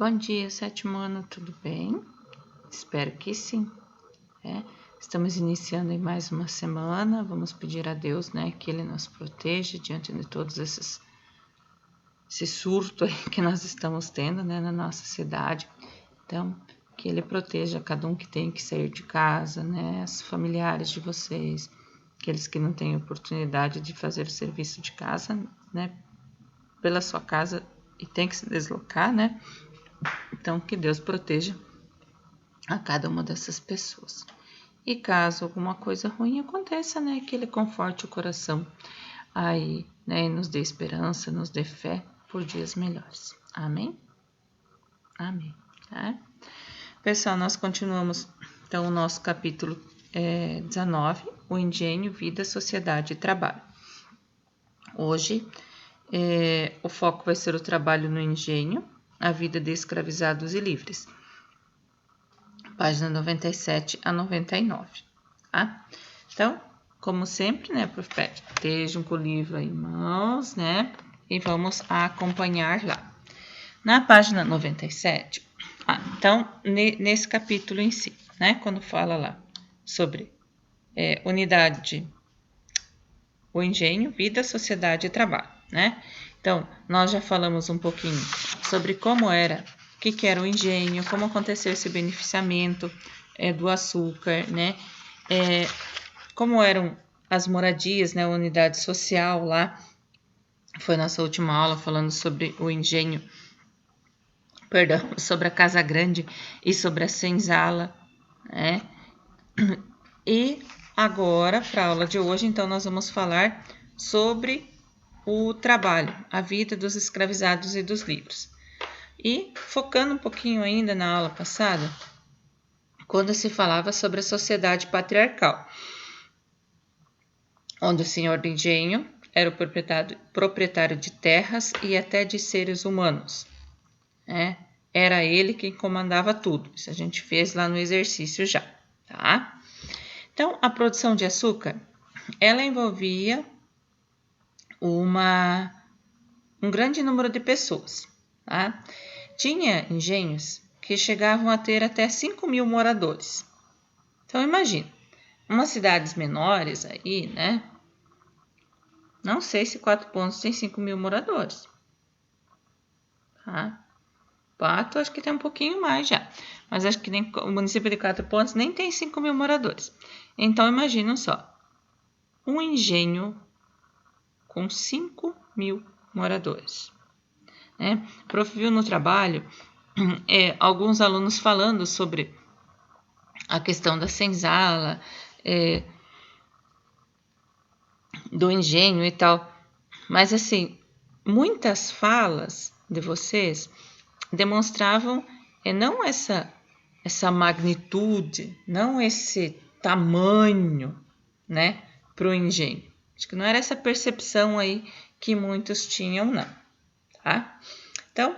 Bom dia, sétimo ano, tudo bem? Espero que sim. Estamos iniciando em mais uma semana, vamos pedir a Deus, que Ele nos proteja diante de todos esse surto aí que nós estamos tendo, na nossa cidade. Então, que Ele proteja cada um que tem que sair de casa, os familiares de vocês, aqueles que não têm oportunidade de fazer o serviço de casa, pela sua casa e tem que se deslocar, Então, que Deus proteja a cada uma dessas pessoas. E caso alguma coisa ruim aconteça, que Ele conforte o coração aí, e nos dê esperança, nos dê fé por dias melhores. Amém? Amém. Pessoal, nós continuamos, então, o nosso capítulo 19, o engenho, vida, sociedade e trabalho. Hoje, o foco vai ser o trabalho no engenho, a vida de escravizados e livres. Página 97 a 99, tá? Então, como sempre, estejam com o livro em mãos, e vamos acompanhar lá. Na página 97, então, nesse capítulo em si, quando fala lá sobre unidade, o engenho, vida, sociedade e trabalho, Então, nós já falamos um pouquinho sobre como era, o que era o engenho, como aconteceu esse beneficiamento do açúcar, como eram as moradias, a unidade social lá. Foi nossa última aula falando sobre o engenho, sobre a casa grande e sobre a senzala, E agora, para a aula de hoje, então, nós vamos falar sobre o trabalho, a vida dos escravizados e dos livres. E focando um pouquinho ainda na aula passada, quando se falava sobre a sociedade patriarcal, onde o senhor do engenho era o proprietário de terras e até de seres humanos. Era ele quem comandava tudo. Isso a gente fez lá no exercício já, tá? Então, a produção de açúcar, ela envolvia um grande número de pessoas, tá? Tinha engenhos que chegavam a ter até 5.000 moradores. Então, imagina, umas cidades menores aí, Não sei se 4 Pontos tem 5.000 moradores. Tá? Pato, acho que tem um pouquinho mais já. Mas acho que o município de 4 Pontos nem tem 5.000 moradores. Então, imagina só. Um engenho com 5.000 moradores. Prof. viu no trabalho alguns alunos falando sobre a questão da senzala, do engenho e tal. Mas, assim, muitas falas de vocês demonstravam não essa magnitude, não esse tamanho, para o engenho. Acho que não era essa percepção aí que muitos tinham, não, tá? Então,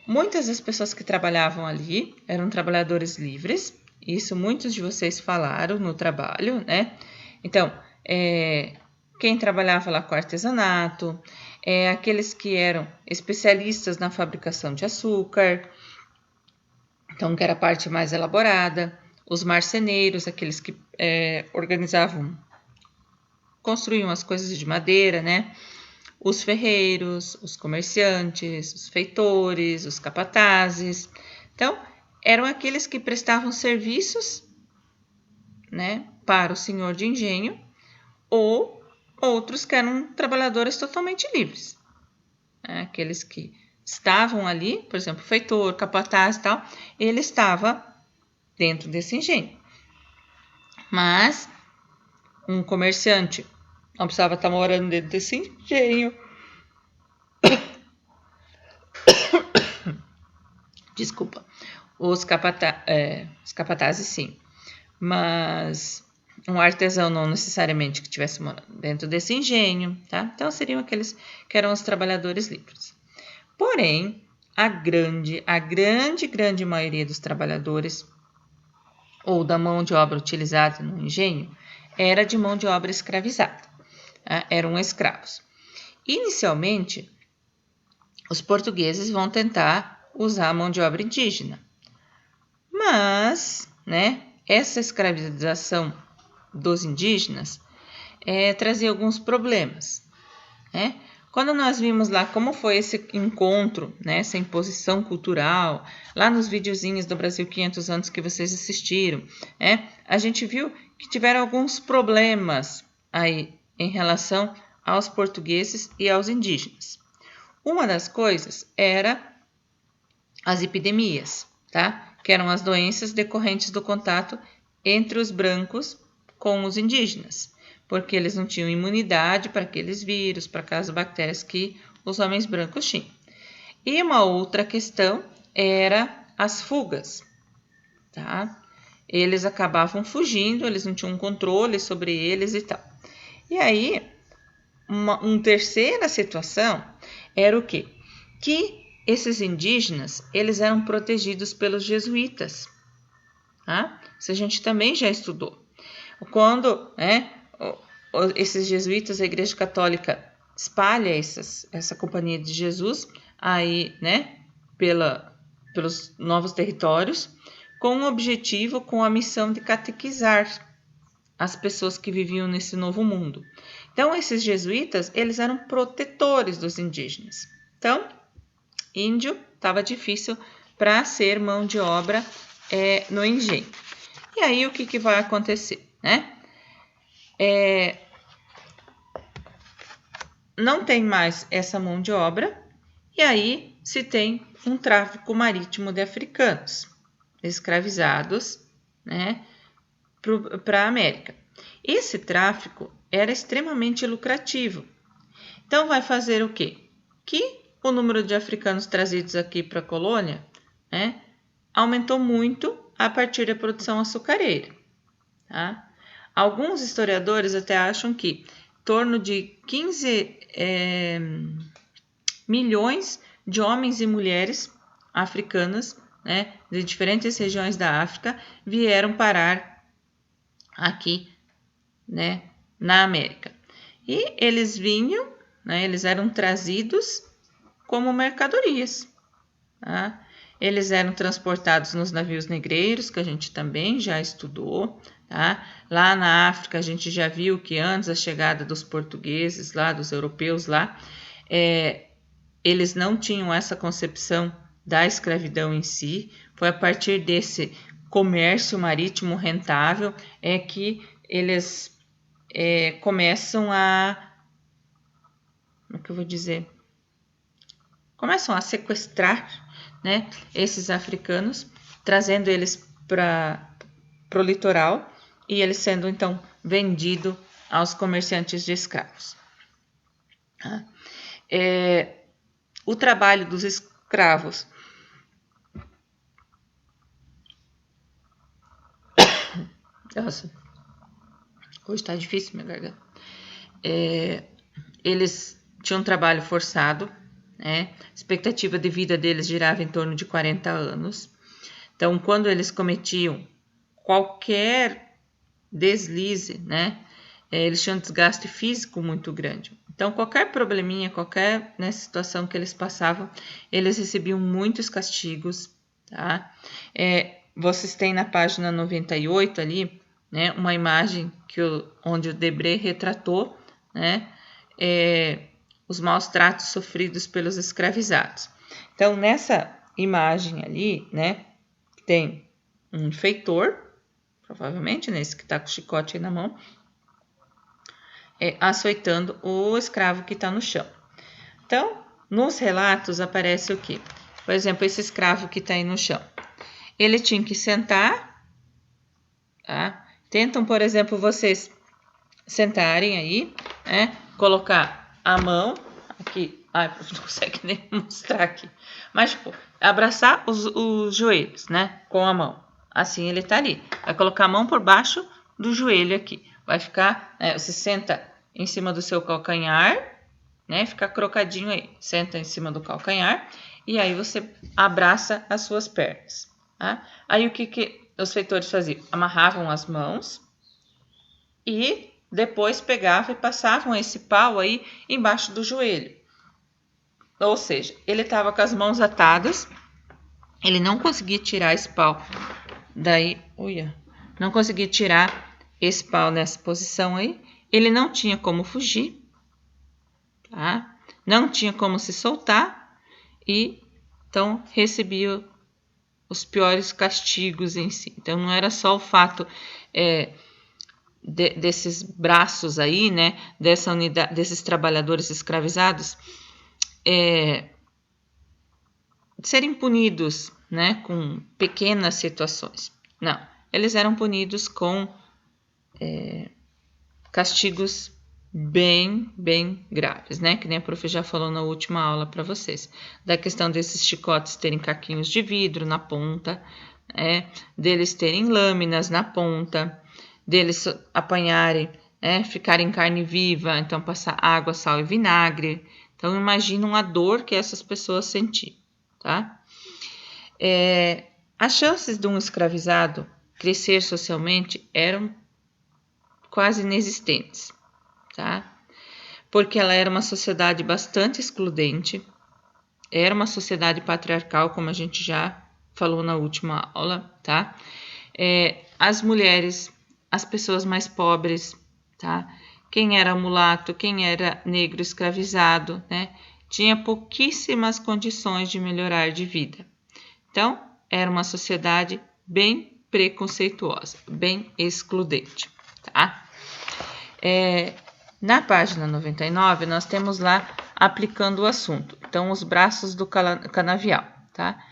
muitas das pessoas que trabalhavam ali eram trabalhadores livres, isso muitos de vocês falaram no trabalho, Então, quem trabalhava lá com artesanato, aqueles que eram especialistas na fabricação de açúcar, então que era a parte mais elaborada, os marceneiros, aqueles que construíam as coisas de madeira, os ferreiros, os comerciantes, os feitores, os capatazes. Então, eram aqueles que prestavam serviços, para o senhor de engenho, ou outros que eram trabalhadores totalmente livres. Aqueles que estavam ali, por exemplo, feitor, capataz e tal, ele estava dentro desse engenho. Mas um comerciante não precisava estar morando dentro desse engenho. Desculpa. Os capatazes, sim. Mas um artesão não necessariamente que estivesse morando dentro desse engenho, tá? Então, seriam aqueles que eram os trabalhadores livres. Porém, a grande maioria dos trabalhadores ou da mão de obra utilizada no engenho era de mão de obra escravizada, eram escravos. Inicialmente, os portugueses vão tentar usar a mão de obra indígena. Mas, né, essa escravização dos indígenas trazia alguns problemas, né? Quando nós vimos lá como foi esse encontro, né, essa imposição cultural, lá nos videozinhos do Brasil 500 anos que vocês assistiram, a gente viu que tiveram alguns problemas aí em relação aos portugueses e aos indígenas. Uma das coisas era as epidemias, tá? Que eram as doenças decorrentes do contato entre os brancos com os indígenas, porque eles não tinham imunidade para aqueles vírus, para aquelas bactérias que os homens brancos tinham. E uma outra questão era as fugas, tá? Eles acabavam fugindo, eles não tinham controle sobre eles e tal. E aí, uma terceira situação era o quê? Que esses indígenas, eles eram protegidos pelos jesuítas, tá? Isso a gente também já estudou. Quando esses jesuítas, a Igreja Católica espalha essa Companhia de Jesus aí, né, pelos novos territórios, com o objetivo, com a missão de catequizar as pessoas que viviam nesse novo mundo. Então, esses jesuítas, eles eram protetores dos indígenas. Então, índio estava difícil para ser mão de obra no engenho. E aí, o que vai acontecer, né? Não tem mais essa mão de obra, e aí se tem um tráfico marítimo de africanos escravizados, né, para a América. Esse tráfico era extremamente lucrativo. Então, vai fazer o quê? Que o número de africanos trazidos aqui para a colônia aumentou muito a partir da produção açucareira. Tá? Alguns historiadores até acham que em torno de 15 milhões de homens e mulheres africanas, né, de diferentes regiões da África, vieram parar aqui, né, na América. E eles vinham, né, eles eram trazidos como mercadorias. Tá? Eles eram transportados nos navios negreiros, que a gente também já estudou. Tá? Lá na África, a gente já viu que antes da chegada dos portugueses, lá, dos europeus lá, eles não tinham essa concepção da escravidão em si. Foi a partir desse comércio marítimo rentável que eles começam a... Como é que eu vou dizer? Começam a sequestrar, né, esses africanos, trazendo eles para o litoral e eles sendo, então, vendidos aos comerciantes de escravos. O trabalho dos escravos nossa, hoje está difícil minha garganta. Eles tinham um trabalho forçado, né? A expectativa de vida deles girava em torno de 40 anos. Então, quando eles cometiam qualquer deslize, né, eles tinham um desgaste físico muito grande. Então, qualquer probleminha, qualquer situação que eles passavam, eles recebiam muitos castigos. Tá? Vocês têm na página 98 ali, né, uma imagem onde o Debré retratou, né, os maus tratos sofridos pelos escravizados. Então, nessa imagem ali, né, tem um feitor, provavelmente, né, esse que está com o chicote aí na mão, açoitando o escravo que está no chão. Então, nos relatos aparece o quê? Por exemplo, esse escravo que está aí no chão. Ele tinha que sentar, tá? Tentam, por exemplo, vocês sentarem aí, né? Colocar a mão aqui. Ai, não consegue nem mostrar aqui. Mas, tipo, abraçar os joelhos, né? Com a mão. Assim ele tá ali. Vai colocar a mão por baixo do joelho aqui. Vai ficar, você senta em cima do seu calcanhar, né? Fica crocadinho aí. Senta em cima do calcanhar e aí você abraça as suas pernas. Tá? Aí o que os feitores faziam? Amarravam as mãos e depois pegavam e passavam esse pau aí embaixo do joelho. Ou seja, ele estava com as mãos atadas, ele não conseguia tirar esse pau daí, não conseguia tirar esse pau nessa posição aí, ele não tinha como fugir, tá? Não tinha como se soltar e então recebia os piores castigos em si. Então não era só o fato desses braços aí, né, dessa unidade, desses trabalhadores escravizados serem punidos, né, com pequenas situações. Não, eles eram punidos com castigos bem graves, né? Que nem a prof já falou na última aula para vocês. Da questão desses chicotes terem caquinhos de vidro na ponta, deles terem lâminas na ponta, deles apanharem, ficarem carne viva, então passar água, sal e vinagre. Então imaginam a dor que essas pessoas sentiam, tá? As chances de um escravizado crescer socialmente eram quase inexistentes, tá? Porque ela era uma sociedade bastante excludente, era uma sociedade patriarcal, como a gente já falou na última aula, tá? As mulheres, as pessoas mais pobres, tá? Quem era mulato, quem era negro escravizado, né? Tinha pouquíssimas condições de melhorar de vida. Então, era uma sociedade bem preconceituosa, bem excludente, tá? Na página 99, nós temos lá aplicando o assunto. Então, os braços do canavial, tá?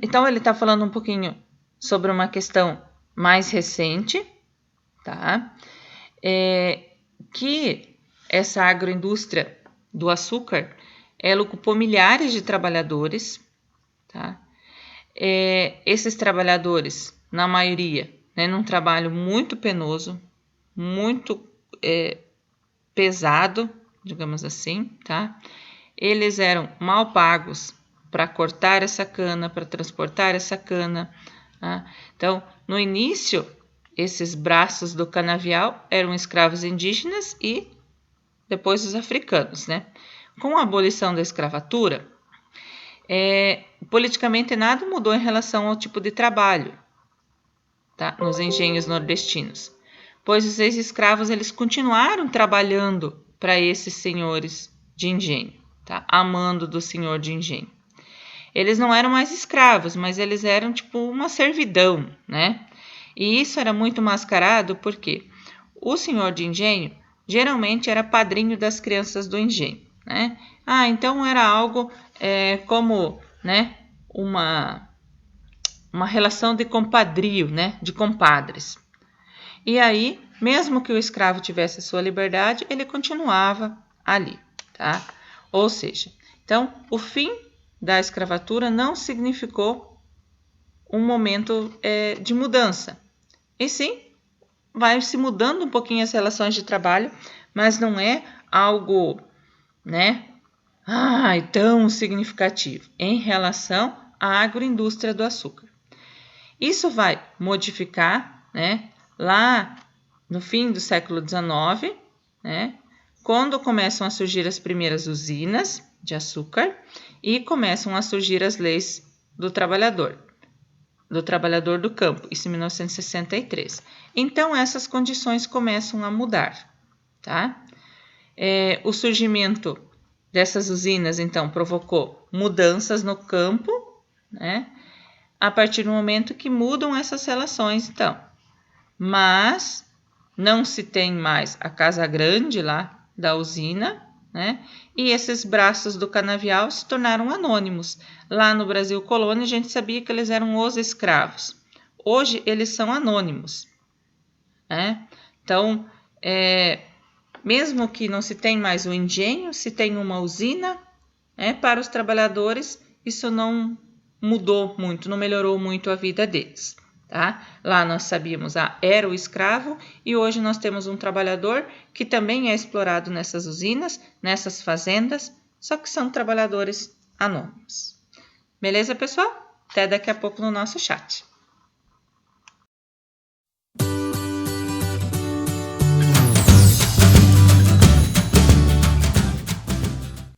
Então, ele está falando um pouquinho sobre uma questão mais recente, tá? Que essa agroindústria do açúcar, ela ocupou milhares de trabalhadores, tá? Esses trabalhadores, na maioria, né, num trabalho muito penoso, muito pesado, digamos assim, tá? Eles eram mal pagos para cortar essa cana, para transportar essa cana, tá? Então, no início, esses braços do canavial eram escravos indígenas e depois os africanos, né? Com a abolição da escravatura, politicamente nada mudou em relação ao tipo de trabalho, tá? Nos engenhos nordestinos, pois os ex-escravos eles continuaram trabalhando para esses senhores de engenho, tá? A mando do senhor de engenho. Eles não eram mais escravos, mas eles eram tipo uma servidão, né? E isso era muito mascarado porque o senhor de engenho geralmente era padrinho das crianças do engenho, né? Então era algo como, né, uma relação de compadrio, né, de compadres. E aí, mesmo que o escravo tivesse a sua liberdade, ele continuava ali, tá? Ou seja, então, o fim da escravatura não significou um momento de mudança. E sim, vai se mudando um pouquinho as relações de trabalho, mas não é algo, né, tão significativo em relação à agroindústria do açúcar. Isso vai modificar, né, lá no fim do século XIX, né, quando começam a surgir as primeiras usinas de açúcar e começam a surgir as leis do trabalhador do campo, isso em 1963. Então, essas condições começam a mudar, tá? O surgimento dessas usinas, então, provocou mudanças no campo, né? A partir do momento que mudam essas relações, então. Mas não se tem mais a casa grande lá da usina, né? E esses braços do canavial se tornaram anônimos. Lá no Brasil colônia, a gente sabia que eles eram os escravos. Hoje, eles são anônimos, né? Então, mesmo que não se tem mais o engenho, se tem uma usina, para os trabalhadores, isso não mudou muito, não melhorou muito a vida deles, tá? Lá nós sabíamos, era o escravo e hoje nós temos um trabalhador que também é explorado nessas usinas, nessas fazendas, só que são trabalhadores anônimos. Beleza, pessoal? Até daqui a pouco no nosso chat.